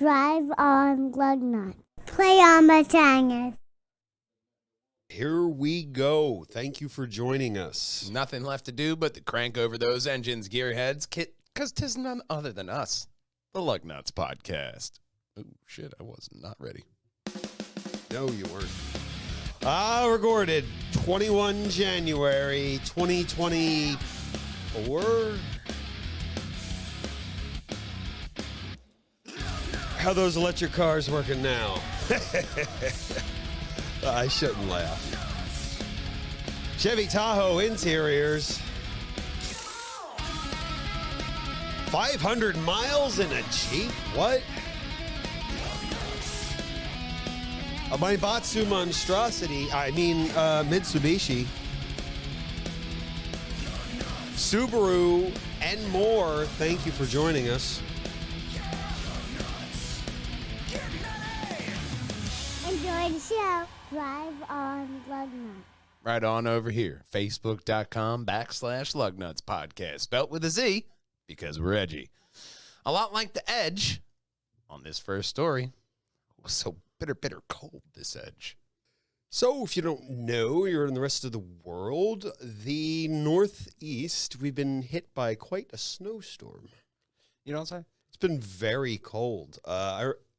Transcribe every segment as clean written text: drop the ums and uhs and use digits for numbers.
Drive on Lugnutz. Play on my tangers. Here we go. Thank you for joining us. Nothing left to do but to crank over those engines, gearheads, because 'tis none other than us, the Lugnutz podcast. Oh, shit, I was not ready. No, you weren't. Recorded 21 January 2024. How those electric cars working now? I shouldn't laugh. Chevy Tahoe interiors. 500 miles in a Jeep? What? A Maibatsu monstrosity. Mitsubishi. Subaru and more. Thank you for joining us. Enjoy the show. Drive on Lugnutz. Right on over here, facebook.com/Lugnutz podcast, spelt with a Z because we're edgy. A lot like the edge on this first story. It was so bitter cold, this edge. So, if you don't know, you're in the rest of the world. The Northeast, we've been hit by quite a snowstorm. You know what I'm saying? It's been very cold.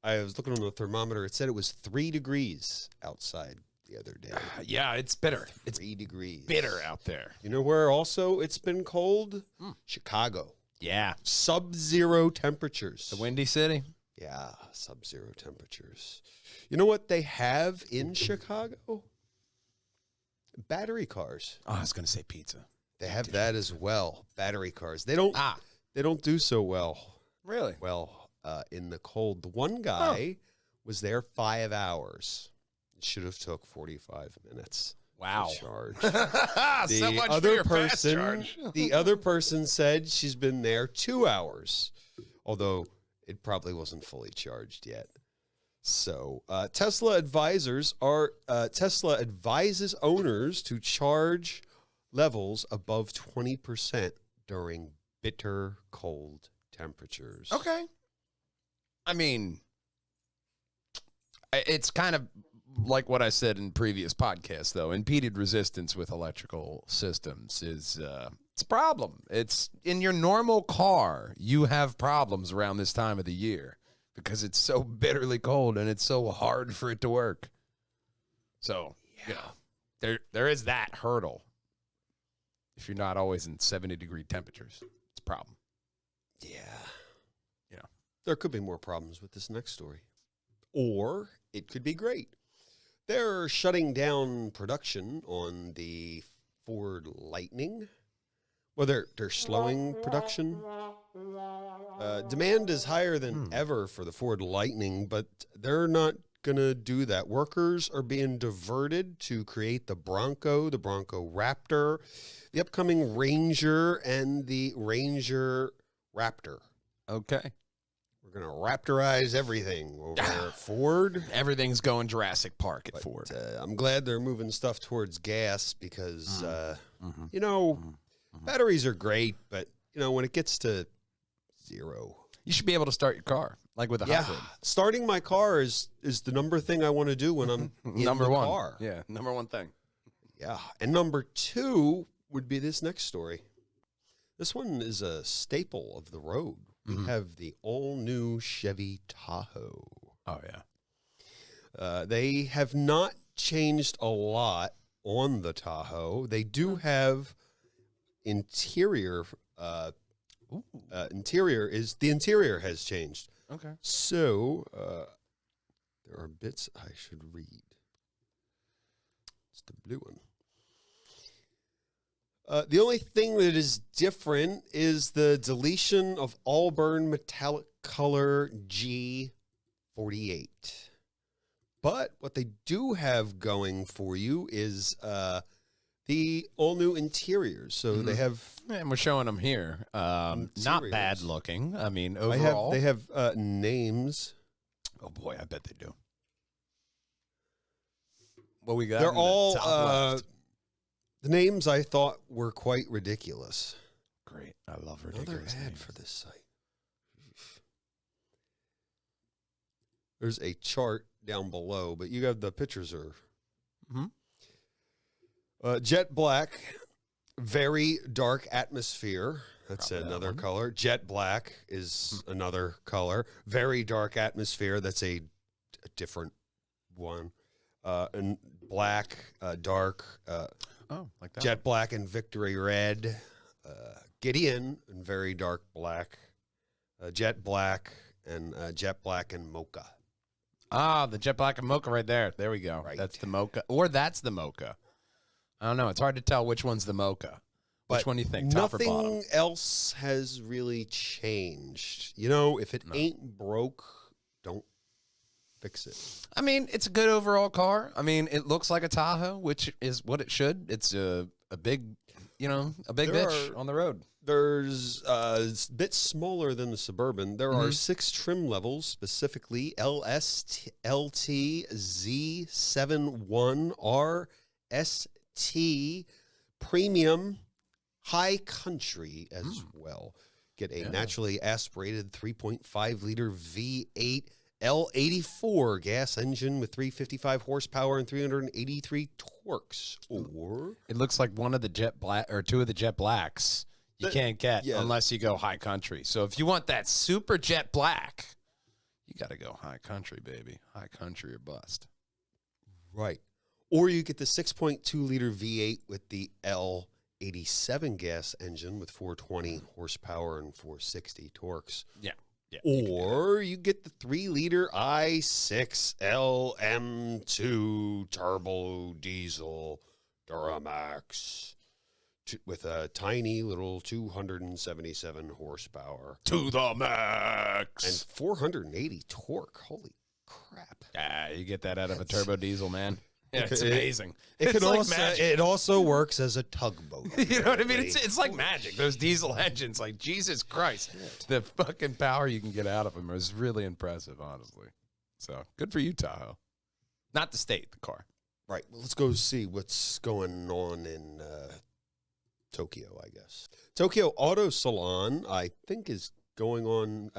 I was looking on the thermometer. It said it was 3 degrees outside the other day. Yeah, it's bitter. It's 3 degrees. bitter out there. You know where also it's been cold? Chicago. Yeah. Sub-zero temperatures. The Windy City. Yeah, sub-zero temperatures. You know what they have in Chicago? Battery cars. Oh, I was going to say pizza. They have that as well. Battery cars. They don't do so well. Really? In the cold. The one guy was there 5 hours. It should have took 45 minutes. Wow. To charge. So much for your fast charge. The other person said she's been there 2 hours, although it probably wasn't fully charged yet. So Tesla advises owners to charge levels above 20% during bitter cold temperatures. Okay. I mean, it's kind of like what I said in previous podcasts, though. Impeded resistance with electrical systems is it's a problem. It's in your normal car, you have problems around this time of the year because it's so bitterly cold and it's so hard for it to work. So, you know, there is that hurdle. If you're not always in 70-degree temperatures, it's a problem. Yeah. You know. There could be more problems with this next story. Or it could be great. They're shutting down production on the Ford Lightning. Well, they're slowing production. Demand is higher than ever for the Ford Lightning, but they're not going to do that. Workers are being diverted to create the Bronco Raptor, the upcoming Ranger, and the Ranger Raptor. Okay. We're going to Raptorize everything over at Ford. Everything's going Jurassic Park at Ford. I'm glad they're moving stuff towards gas because, batteries are great, but, when it gets to zero. You should be able to start your car, like with a hybrid. Starting my car is the number thing I want to do when I'm in number the one. car. Yeah, number one thing. Yeah, and number two would be this next story. This one is a staple of the road. We have the all-new Chevy Tahoe. Oh, yeah. They have not changed a lot on the Tahoe. They do have interior. The interior has changed. Okay. So there are bits I should read. It's the blue one. The only thing that is different is the deletion of Auburn metallic color G48. But what they do have going for you is the all-new interiors. So they have... And we're showing them here. Not bad looking. I mean, overall. They have names. Oh, boy, I bet they do. What we got? They're all... top left? The names I thought were quite ridiculous. Great. I love ridiculous Another ad names. for this site. There's a chart down below, but you have the pictures are jet black, very dark atmosphere. That's Probably another that one. color. Jet black is another color. Very dark atmosphere. That's a different one. And black, dark, Like that. jet black and victory red. Gideon and very dark black. Jet black and mocha. Ah, the jet black and mocha right there. There we go. Right. That's the mocha. Or that's the mocha. I don't know. It's hard to tell which one's the mocha. Which But one do you think? Top or bottom? nothing else has really changed. You know, if it ain't broke, don't fix it. I mean, it's a good overall car. I mean, it looks like a Tahoe, which is what it should. It's a big, a big There bitch are- on the road. There's it's a bit smaller than the Suburban. There are 6 trim levels, specifically LST, LT, Z71R, ST, Premium, High Country as well. Get a naturally aspirated 3.5 liter V8 L84 gas engine with 355 horsepower and 383 torques. Or It looks like one of the jet black or two of the jet blacks you can't get unless you go high country. So if you want that super jet black, you got to go high country, baby. High country or bust. right. Or you get the 6.2 liter V8 with the L87 gas engine with 420 horsepower and 460 torques. Yeah. Yeah. Or you get the 3 liter i6 LM2 turbo diesel Duramax with a tiny little 277 horsepower To the max. and 480 torque. Holy crap. You get that out of a turbo diesel, man. Yeah, it's It- amazing. It It's can like also magic. it also works as a tugboat. You know what I mean? apparently. It's like magic. Those diesel engines, like Jesus Christ, the fucking power you can get out of them is really impressive, honestly. So good for you, Tahoe. Not the state, the car. Right. Well, let's go see what's going on in Tokyo, I guess. Tokyo Auto Salon, I think, is going on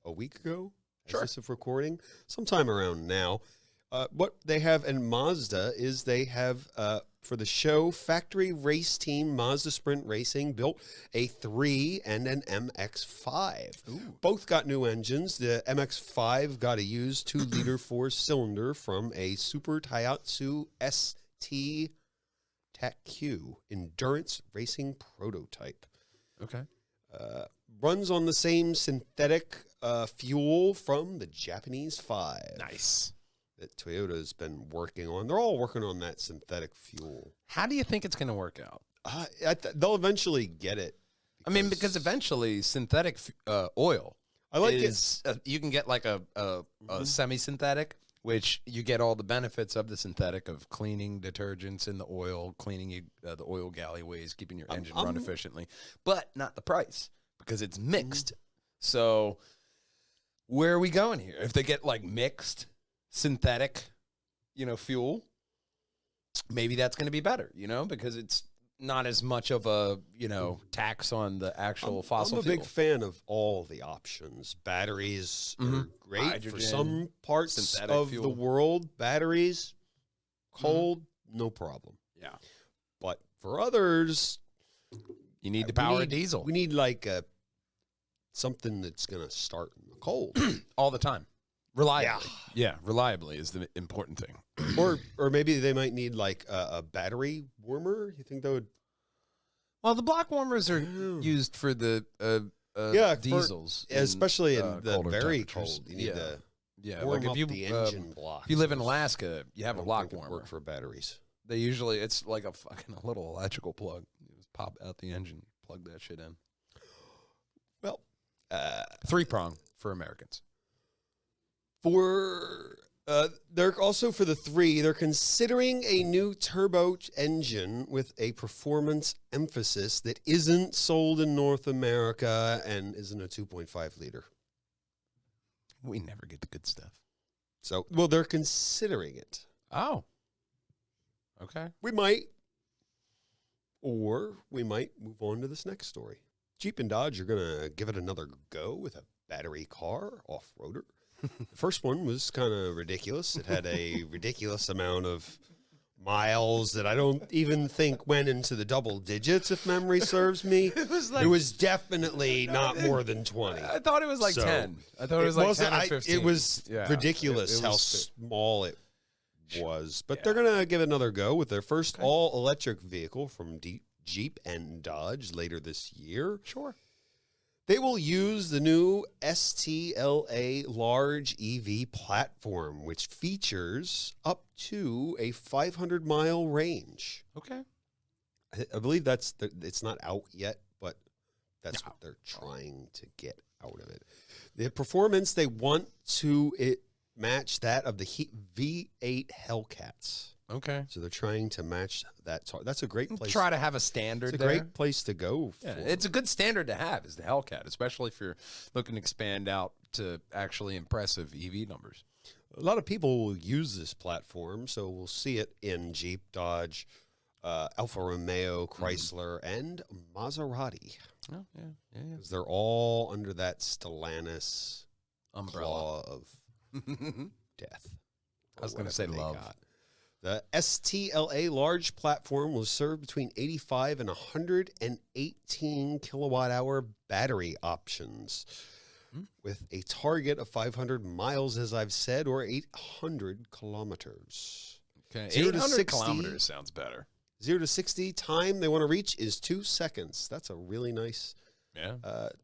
a week ago. Sure. As of recording, sometime around now. What they have in Mazda is they have, for the show, factory race team Mazda Sprint Racing built a 3 and an MX-5. Both got new engines. The MX-5 got a used 2-liter 4-cylinder from a Super Toyotsu ST TAC-Q endurance racing prototype. Okay. Runs on the same synthetic fuel from the Japanese 5. Nice. That Toyota's been working on. They're all working on that synthetic fuel. How do you think it's going to work out? They'll eventually get it. I mean, because eventually synthetic oil I like is, you can get like a semi-synthetic, which you get all the benefits of the synthetic of cleaning detergents in the oil, cleaning the oil galleyways, keeping your engine run efficiently, but not the price because it's mixed. So where are we going here? If they get like mixed synthetic, fuel, maybe that's going to be better, because it's not as much of a, tax on the actual fossil I'm a fuel. big fan of all the options. Batteries are great for Hydrogen, some parts synthetic of fuel. the world. Batteries, cold, no problem. Yeah. But for others, You need to we power a need- diesel We need like something that's going to start in the cold. all the time. Reliably. Yeah, reliably is the important thing. or maybe they might need like a battery warmer. You think that would? Well, the block warmers are Yeah. used for the Yeah, for- diesels, Especially in the colder very temperatures. cold. You need to yeah. warm Like if up you the engine block. if you live in Alaska, you have a block warmer. Work for batteries. They usually it's like a little electrical plug. You just pop out the engine, plug that shit in. Well, 3-prong for Americans. They're also for the 3. They're considering a new turbo engine with a performance emphasis that isn't sold in North America and isn't a 2.5 liter. We never get the good stuff. So, well, they're considering it. Oh. Okay. We might, or we might move on to this next story. Jeep and Dodge are going to give it another go with a battery car off-roader. The first one was kind of ridiculous. It had a ridiculous amount of miles that I don't even think went into the double digits, if memory serves me. It was definitely not more than 20. I thought it was like So, 10. I thought it was like 10 or 15. It was Yeah. ridiculous It how was small it was. But they're going to give it another go with their first all-electric vehicle from Jeep and Dodge later this year. Sure. They will use the new STLA large EV platform, which features up to a 500-mile range. Okay. I believe it's not out yet, but that's what they're trying to get out of it. The performance, they want to match that of the V8 Hellcats. Okay. So they're trying to match that. That's a great place. Try to have a standard. It's a great place to go. Yeah, for. it's a good standard to have, is the Hellcat, especially if you're looking to expand out to actually impressive EV numbers. A lot of people will use this platform, so we'll see it in Jeep, Dodge, Alfa Romeo, Chrysler, and Maserati. Oh, yeah. Because they're all under that Stellantis Umbrella claw of death. I was going to say love. The STLA large platform will serve between 85 and 118 kilowatt-hour battery options with a target of 500 miles, as I've said, or 800 kilometers. Okay, 0 to 800 60 kilometers sounds better. 0 to 60 time they want to reach is 2 seconds. That's a really nice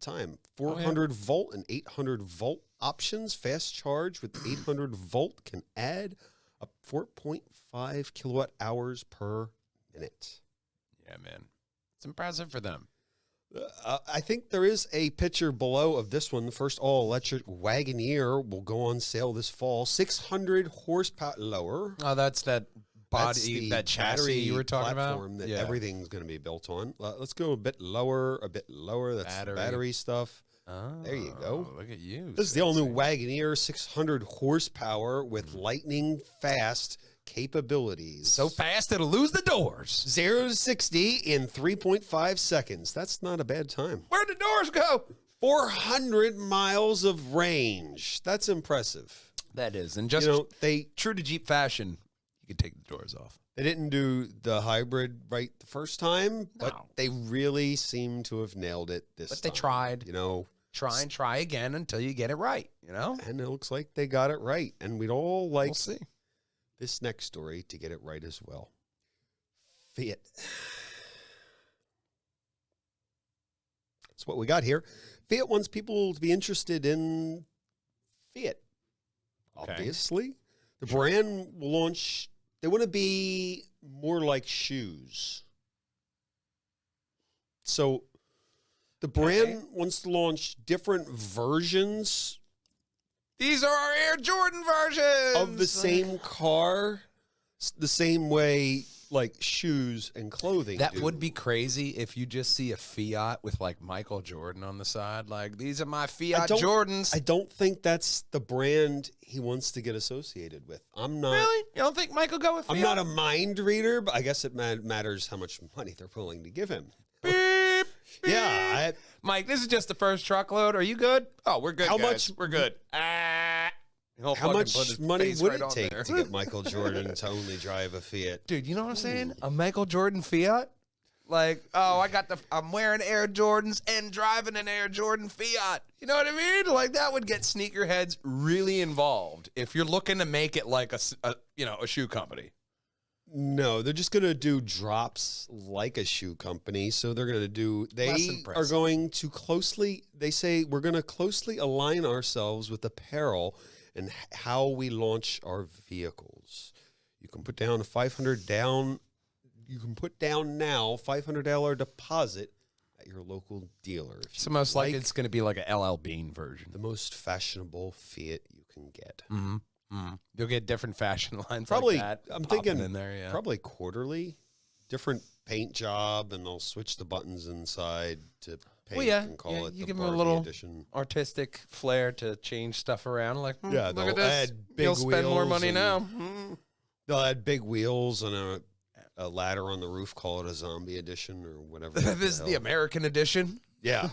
time. 400 volt and 800 volt options. Fast charge with 800 volt can add up 4.5 kilowatt hours per minute. Yeah, man. It's impressive for them. I think there is a picture below of this one. The first all-electric Wagoneer will go on sale this fall. 600 horsepower lower. Oh, that's that That's body, the that chassis you were talking about? platform that everything's going to be built on. Let's go a bit lower, That's the battery stuff. Oh, There you go. Look at you. This is the all-new Wagoneer, 600 horsepower with lightning-fast capabilities. So fast it'll lose the doors. 0 to 60 in 3.5 seconds. That's not a bad time. Where'd the doors go? 400 miles of range. That's impressive. That is. And just true to Jeep fashion, you could take the doors off. They didn't do the hybrid right the first time, but No. they really seem to have nailed it this time. But they tried. Try and try again until you get it right, And it looks like they got it right. And we'd all like We'll see. this next story to get it right as well. Fiat. That's what we got here. Fiat wants people to be interested in Fiat. Okay. Obviously. The brand will launch, they want to be more like shoes. So the brand wants to launch different versions These are our Air Jordan versions of the same car, the same way like shoes and clothing That do. would be crazy if you just see a Fiat with like Michael Jordan on the side. Like, these are my Fiat Jordans. I don't think that's the brand he wants to get associated with. I'm not. Really? You don't think Michael go with Fiat? I'm not a mind reader, but I guess it matters how much money they're willing to give him. Beep, beep. Yeah. Mike, this is just the first truckload. Are you good? Oh, we're good, How guys. much- We're good. How much money would it take to get Michael Jordan to only drive a Fiat? Dude, you know what I'm saying? A Michael Jordan Fiat? Like, oh, I'm wearing Air Jordans and driving an Air Jordan Fiat. You know what I mean? Like, that would get sneakerheads really involved if you're looking to make it like a shoe company. No, they're just going to do drops like a shoe company. So they're going to do, they are going to they say we're going to closely align ourselves with apparel and how we launch our vehicles. You can put down you can put down now $500 deposit at your local dealer. So most likely it's going to be like a LL Bean version. The most fashionable Fiat you can get. Mm-hmm. Mm-hmm. You'll get different fashion lines Probably, like that. I'm thinking in there, yeah. probably quarterly, different paint job, and they'll switch the buttons inside to paint and call it you the give them a Barbie little edition. Artistic flair to change stuff around. Like, Yeah, look at they'll this. add big You'll spend more wheels money and- now. They'll add big wheels and a ladder on the roof, call it a zombie edition or whatever. This is the American edition. Yeah.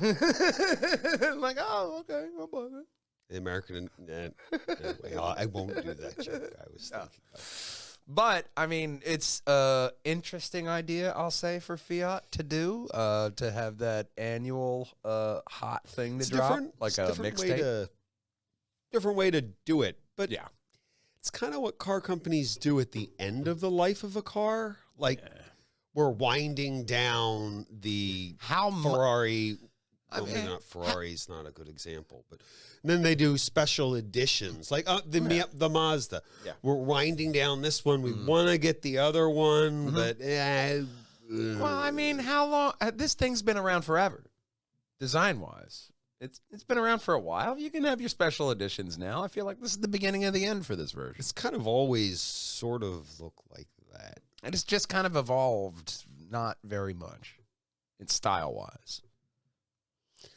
Like, oh, okay, I'll buy it. The American. Anyway, I won't do that joke. I was thinking. But I mean, it's a interesting idea, I'll say, for Fiat to do, to have that annual hot thing to drop, like a mixtape. Different way to do it, but Yeah. it's kind of what car companies do at the end of the life of a car. Like we're winding down the Ferrari. Well, maybe not Ferrari's not a good example, but then they do special editions like the Mazda. Yeah. We're winding down this one. We want to get the other one, but Well, I mean, how long? This thing's been around forever, design-wise. It's been around for a while. You can have your special editions now. I feel like this is the beginning of the end for this version. it's kind of always sort of look like that. And it's just kind of evolved, not very much, in style-wise.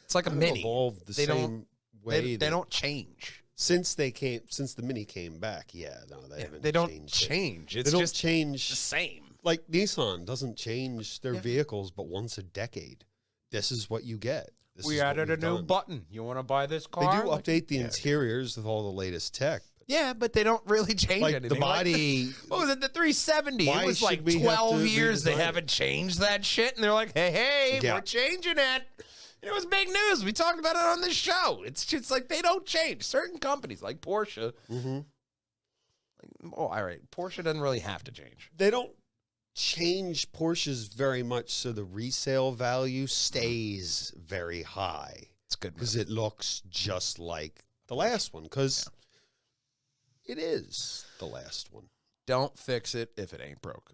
It's like a Kind of mini. evolved the They don't- same way. They don't change. Since the Mini came back. Yeah, no, they haven't. They don't changed it. change. It's They don't just change. the same. Like Nissan doesn't change their vehicles, but once a decade. This is what you get. This We is what added a we've new done. button. You want to buy this They car? do update the interiors with all the latest tech. Yeah, but they don't really change Like anything. the body. What was it? The 370. Why It was should like we have 12 to years. They redesign it? haven't changed that shit. And they're like, hey, Yeah. we're changing it. And it was big news. We talked about it on the show. It's just like they don't change. Certain companies like Porsche. All right. Porsche doesn't really have to change. They don't change Porsches very much, so the resale value stays very high. It's good. Because it looks just like the last one. Because it is the last one. Don't fix it if it ain't broke.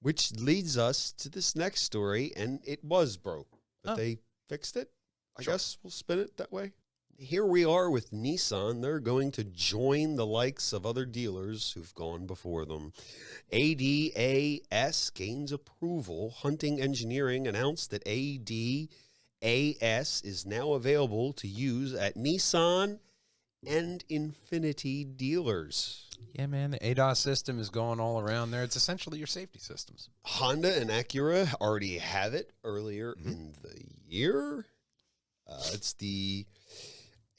Which leads us to this next story, and it was broke, but they fixed it. I guess we'll spin it that way. Here we are with Nissan. They're going to join the likes of other dealers who've gone before them. ADAS gains approval. Hunting Engineering announced that ADAS is now available to use at Nissan and Infiniti dealers. Yeah, man. The ADAS system is going all around there. It's essentially your safety systems. Honda and Acura already have it earlier in the year. It's the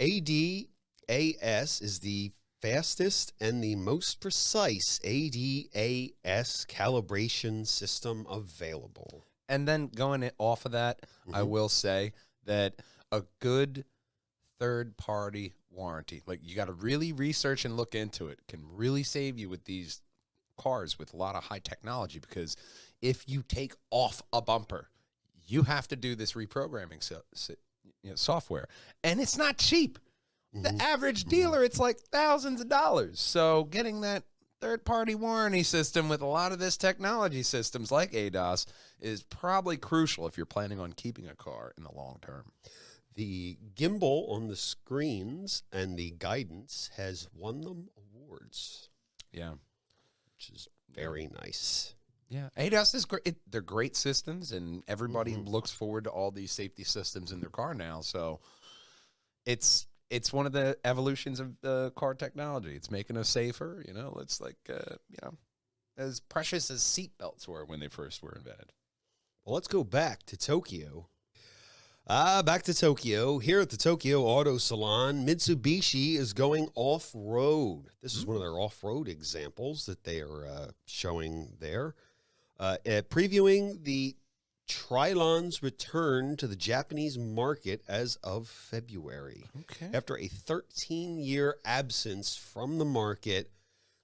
ADAS is the fastest and the most precise ADAS calibration system available. And then going off of that, I will say that a good third-party warranty, like you got to really research and look into it, can really save you with these cars with a lot of high technology, because if you take off a bumper, you have to do this reprogramming software, and it's not cheap. The average dealer, it's like thousands of dollars. So getting that third-party warranty system with a lot of this technology systems like ADAS is probably crucial if you're planning on keeping a car in the long term. The gimbal on the screens and the guidance has won them awards. Yeah. Which is very nice. Yeah, ADAS is great. They're great systems, and everybody looks forward to all these safety systems in their car now. So it's one of the evolutions of car technology. It's making us safer. You know, it's like as precious as seatbelts were when they first were invented. Well, let's go back to Tokyo. Back to Tokyo. Here at the Tokyo Auto Salon, Mitsubishi is going off-road. This is one of their off-road examples that they are showing there. Previewing the Trilon's return to the Japanese market as of February. Okay. After a 13-year absence from the market,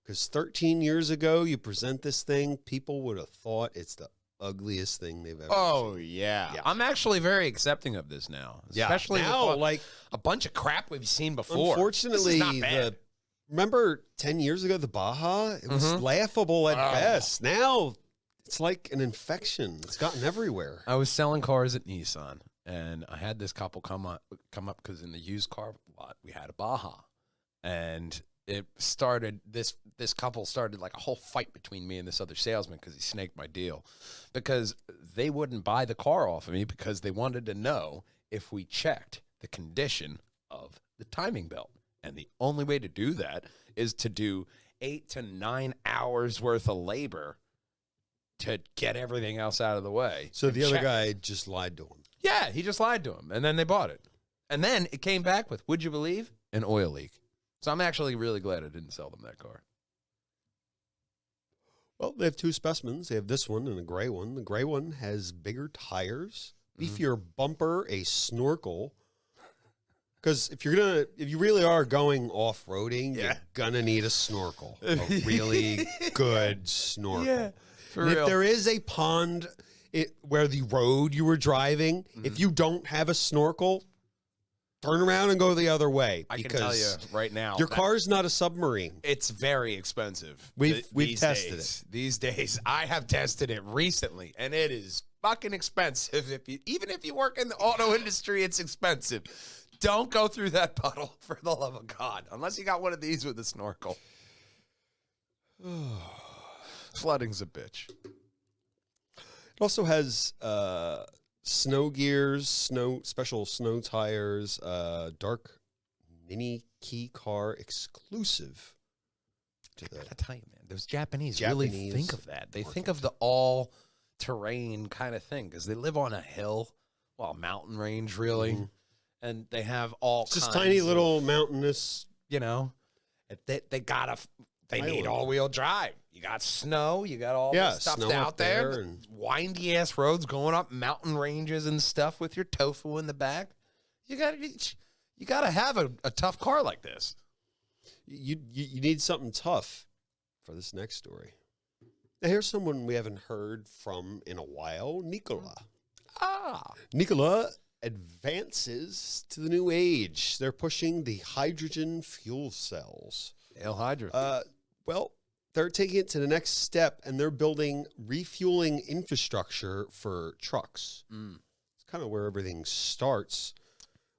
because 13 years ago you present this thing, people would have thought it's the ugliest thing they've ever seen. Yeah. I'm actually very accepting of this now. Especially now, with like a bunch of crap we've seen before. unfortunately, this is not bad. remember 10 years ago, the Baja? It was laughable at best. Now it's like an infection. It's gotten everywhere. I was selling cars at Nissan, and I had this couple come up because in the used car lot we had a Baja, and it started this couple started like a whole fight between me and this other salesman because he snaked my deal, because they wouldn't buy the car off of me because they wanted to know if we checked the condition of the timing belt, and the only way to do that is to do 8 to 9 hours worth of labor to get everything else out of the way. So the other check. guy just lied to him. Yeah, he just lied to him, and then they bought it. And then it came back with, would you believe, an oil leak. So I'm actually really glad I didn't sell them that car. Well, they have two specimens. They have this one and a gray one. The gray one has bigger tires, beefier bumper, a snorkel. Because if you really are going off-roading, you're gonna need a snorkel, a really good snorkel. Yeah, for and real. if there is a pond where the road you were driving, if you don't have a snorkel, turn around and go the other way. I can tell you right now, your car's not a submarine. it's very expensive. We've these tested days. These days, I have tested it recently, and it is fucking expensive. Even if you work in the auto industry, it's expensive. Don't go through that puddle, for the love of God, unless you got one of these with a snorkel. Flooding's a bitch. It also has snow gears, special snow tires, dark mini key car exclusive. I gotta tell you, man, those Japanese really think of that. They think of the all-terrain kind of thing because they live on a hill, mountain range, really, and they have all just kinds tiny of, little mountainous. They need all-wheel drive. You got snow, you got all this stuff out there, and windy ass roads going up mountain ranges and stuff with your tofu in the back. You gotta have a tough car like this. You need something tough for this next story. Now, here's someone we haven't heard from in a while, Nikola. Nikola advances to the new age. They're pushing the hydrogen fuel cells. Hail Hydra. Well, they're taking it to the next step, and they're building refueling infrastructure for trucks. It's kind of where everything starts.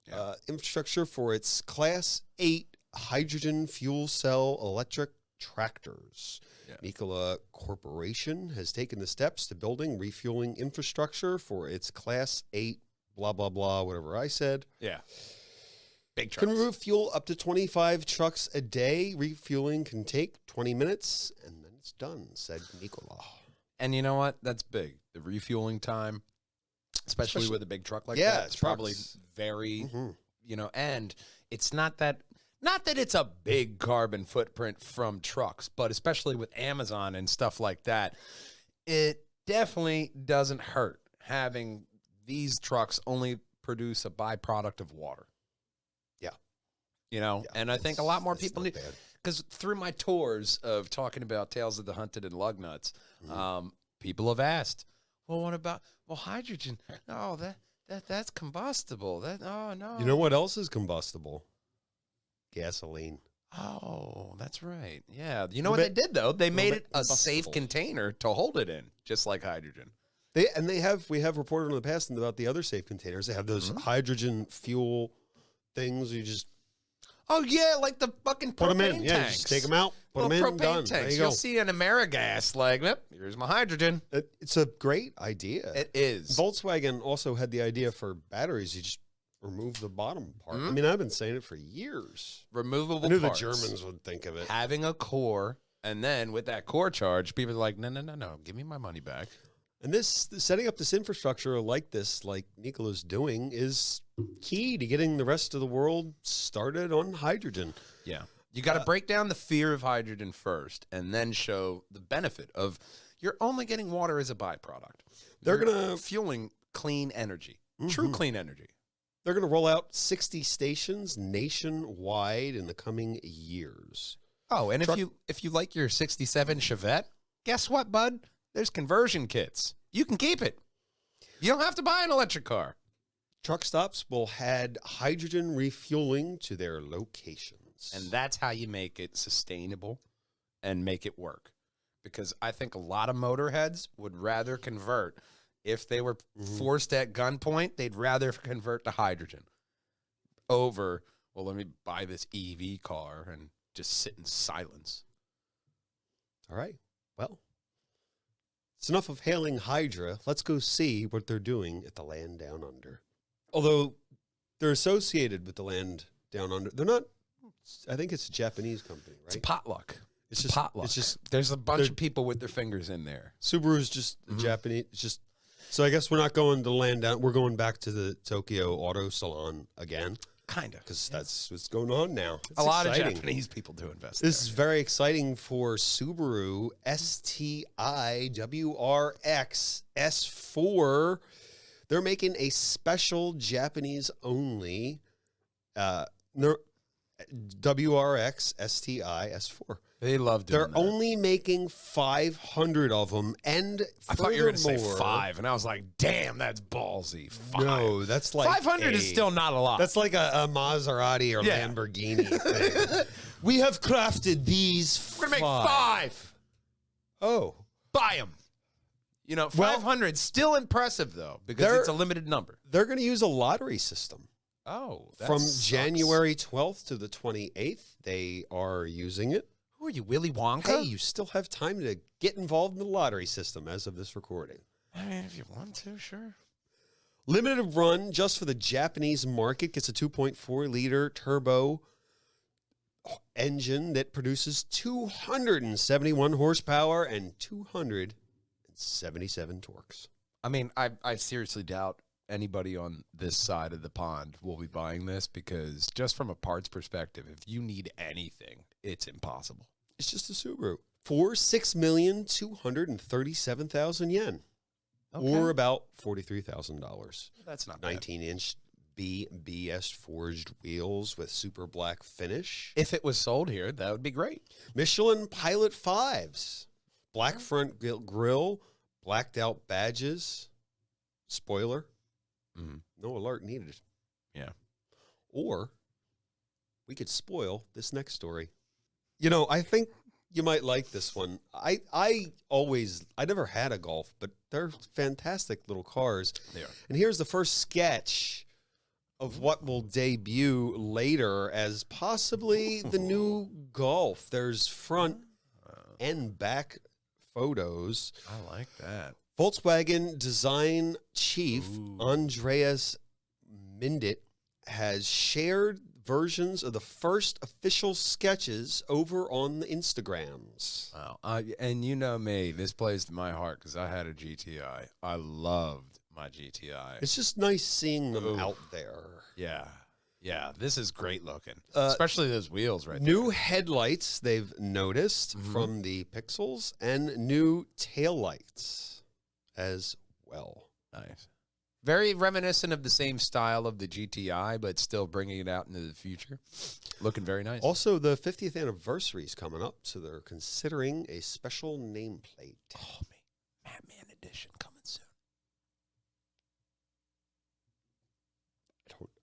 Yeah. Infrastructure for its Class 8 hydrogen fuel cell electric tractors. Yeah. Nikola Corporation has taken the steps to building refueling infrastructure for its Class 8 blah, blah, blah, whatever I said. Yeah. Big trucks. Can refuel up to 25 trucks a day. Refueling can take 20 minutes, and then it's done, said Nikola. And you know what? That's big. The refueling time, especially with a big truck like that, it's probably very, and it's not that it's a big carbon footprint from trucks, but especially with Amazon and stuff like that, it definitely doesn't hurt having these trucks only produce a byproduct of water. And I think a lot more people need, because through my tours of talking about Tales of the Hunted and Lugnutz, people have asked, well, what about, hydrogen? Oh, that's combustible. No. You know what else is combustible? Gasoline. Oh, that's right. Yeah. You know what they did, though? They made it a safe container to hold it in, just like hydrogen. We have reported in the past about the other safe containers. They have those hydrogen fuel things. You just... Oh, yeah, like the fucking propane put them in. tanks. Yeah, just take them out, put them in, propane done. Tanks. There you You'll go. see an AmeriGas, like, yep, here's my hydrogen. It's a great idea. It is. Volkswagen also had the idea for batteries. You just remove the bottom part. I mean, I've been saying it for years. Removable I knew parts. the Germans would think of it. Having a core, and then with that core charge, people are like, no, give me my money back. And setting up this infrastructure like Nikola's doing, is key to getting the rest of the world started on hydrogen. Yeah. You got to break down the fear of hydrogen first, and then show the benefit of you're only getting water as a byproduct. They're going to... fueling clean energy, true clean energy. They're going to roll out 60 stations nationwide in the coming years. Oh, and if you like your 67 Chevette, guess what, bud? There's conversion kits. You can keep it. You don't have to buy an electric car. Truck stops will add hydrogen refueling to their locations. And that's how you make it sustainable and make it work. Because I think a lot of motorheads would rather convert. If they were forced at gunpoint, they'd rather convert to hydrogen over, let me buy this EV car and just sit in silence. All right. Well, it's enough of hailing Hydra. Let's go see what they're doing at the Land Down Under. Although they're associated with the Land Down Under. They're not, I think it's a Japanese company, right? It's a potluck. It's just potluck. It's just, there's a bunch of people with their fingers in there. Subaru's just Japanese. It's just, so I guess we're not going to Land Down. We're going back to the Tokyo Auto Salon again. Kind of. because that's what's going on now. It's A lot exciting. of Japanese people do invest This there. is very exciting for Subaru STI WRX S4. They're making a special Japanese only WRX STI S4. They love doing They're that. only making 500 of them, and I thought you were going to say furthermore- 5, and I was like, damn, that's ballsy. 5. No, that's like 500 is still not a lot. That's like a Maserati or Yeah. Lamborghini thing. We have crafted these. We're going to make 5. Oh, Buy them. You know, Well- 500 still impressive, though, because They're- it's a limited number. they're going to use a lottery system. Oh, that From sucks. January 12th to the 28th, they are using it. Who are you, Willy Wonka? Hey, you still have time to get involved in the lottery system as of this recording. I mean, if you want to, sure. Limited run just for the Japanese market, gets a 2.4-liter turbo engine that produces 271 horsepower and 277 torques. I mean, I seriously doubt anybody on this side of the pond will be buying this because just from a parts perspective, if you need anything, it's impossible. It's just a Subaru for 6,237,000 yen, or about $43,000. That's not bad. 19-inch BBS forged wheels with super black finish. If it was sold here, that would be great. Michelin Pilot 5s. Black front grille, blacked out badges. Spoiler. Mhm. No alert needed. Yeah. Or we could spoil this next story. You know, I think you might like this one. I never had a Golf, but they're fantastic little cars. They are. And here's the first sketch of what will debut later as possibly the new Golf. There's front and back photos. I like that. Volkswagen design chief Ooh. Andreas Mindit has shared versions of the first official sketches over on the Instagrams. Wow. And you know me, this plays to my heart because I had a GTI. I loved my GTI. It's just nice seeing them Ooh. out there. Yeah. Yeah. This is great looking, especially those wheels right New headlights they've noticed Mhm. from the Pixels, and new taillights as well. there. Nice. Very reminiscent of the same style of the GTI, but still bringing it out into the future. Looking very nice. Also, the 50th anniversary is coming up, so they're considering a special nameplate. Oh, man. Batman edition coming soon.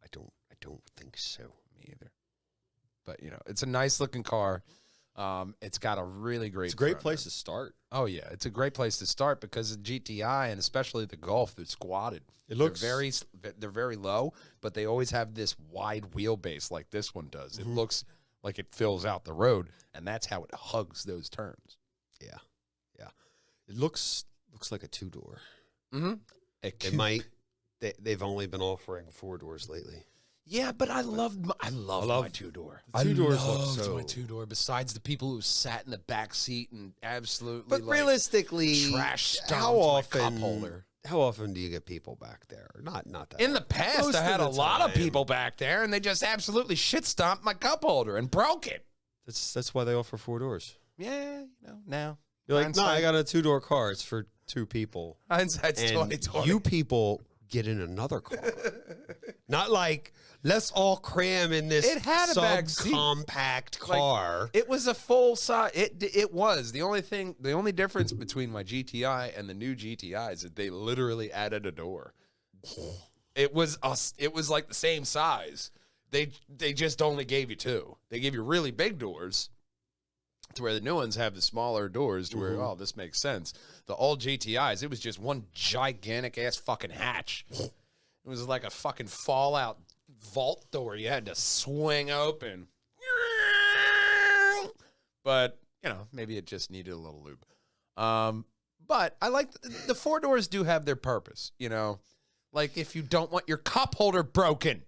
I don't think so. Me either. But, you know, it's a nice looking car. It's got a really great It's a great front place end. to start. Oh, yeah. It's a great place to start because the GTI and especially the Golf, they're squatted. It looks They're very low, but they always have this wide wheelbase like this one does. It looks like it fills out the road, and that's how it hugs those turns. yeah. It looks like a 2-door. Mm-hmm. They've only been offering 4 doors lately. Yeah, but I love my 2-door. The 2-doors look loved so. my 2-door. Besides the people who sat in the back seat and absolutely, But like, realistically, trash how stomped my cup often? holder. How often do you get people back there? Not that. In the past, Most I had a of the lot of time. people back there, and they just absolutely shit stomped my cup holder and broke it. That's why they offer 4 doors. Yeah, you know, now You're like, no, hindsight- I got a 2-door car. It's for 2 people. hindsight's And 2020. you people get in another car. Not like, let's all cram in this It had a back seat. subcompact Like, car. It was a full size. It was the only difference between my GTI and the new GTI is that they literally added a door. It was like the same size. They just only gave you 2. They gave you really big doors to where the new ones have the smaller doors to where, oh, this makes sense. The old GTIs, it was just one gigantic ass fucking hatch. It was like a fucking Fallout vault door you had to swing open. But, you know, maybe it just needed a little lube. But I like the 4 doors do have their purpose, you know. Like if you don't want your cup holder broken,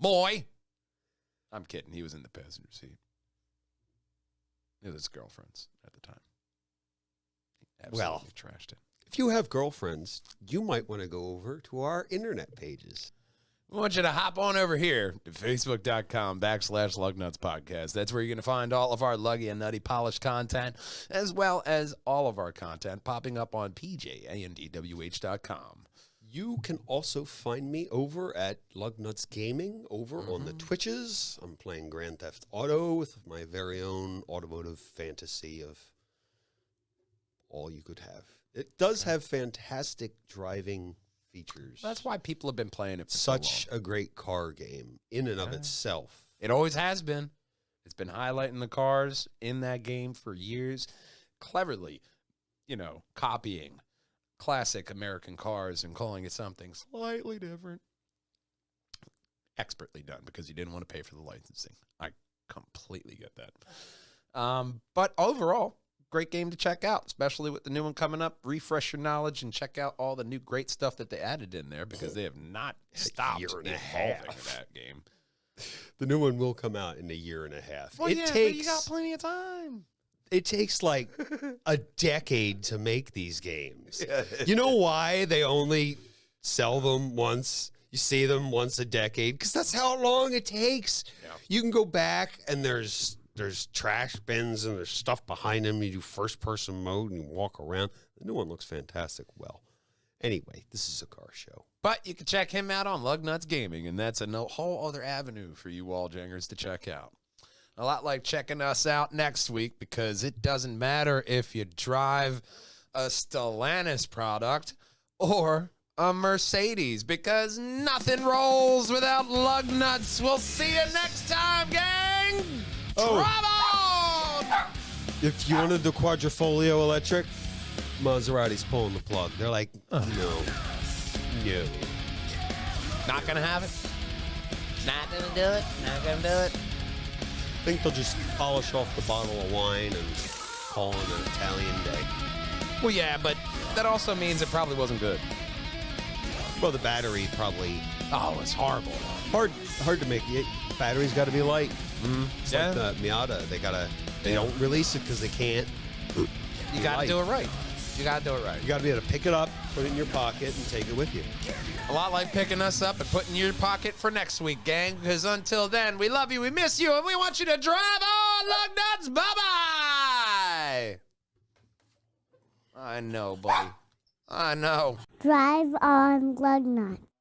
boy. I'm kidding. He was in the passenger seat. It was his girlfriend's at the time. He Well. absolutely trashed it. If you have girlfriends, you might want to go over to our internet pages. I want you to hop on over here to facebook.com/Lugnutz podcast. That's where you're going to find all of our luggy and nutty polished content, as well as all of our content popping up on pjandwh.com. You can also find me over at Lugnutz Gaming over on the Twitches. I'm playing Grand Theft Auto with my very own automotive fantasy of all you could have. It does have fantastic driving features. That's why people have been playing it for Such so long. a great car game in and of itself. It always has been. It's been highlighting the cars in that game for years, cleverly, copying classic American cars and calling it something slightly different. Expertly done because you didn't want to pay for the licensing. I completely get that. But overall, great game to check out, especially with the new one coming up. Refresh your knowledge and check out all the new great stuff that they added in there because they have not stopped year and a evolving half. that game. The new one will come out in a year and a half. Well, But you got plenty of time. It takes like a decade to make these games. You know why they only sell them once? You see them once a decade? Because that's how long it takes. Yeah. You can go back and there's trash bins and there's stuff behind them. You do first person mode and you walk around. The new one looks fantastic. Well, anyway, this is a car show. But you can check him out on Lugnutz Gaming, and that's a whole other avenue for you wall jangers to check out. A lot like checking us out next week, because it doesn't matter if you drive a Stellantis product or a Mercedes, because nothing rolls without Lugnutz. We'll see you next time, gang. Drive on! If you wanted the Quadrifoglio electric, Maserati's pulling the plug. They're like, no. Not gonna have it. Not gonna do it. Not gonna do it. I think they'll just polish off the bottle of wine and call it an Italian day. Well, yeah, but that also means it probably wasn't good. Well, the battery probably Oh, it's horrible. hard to make. Battery's got to be light. It's Yeah. like the Miata. They don't release it because they can't. You got to do it right. You got to do it right. You got to be able to pick it up, put it in your pocket, and take it with you. A lot like picking us up and putting your pocket for next week, gang. Because until then, we love you, we miss you, and we want you to drive on, Lugnutz. Bye-bye. I know, buddy. I know. Drive on Lugnutz.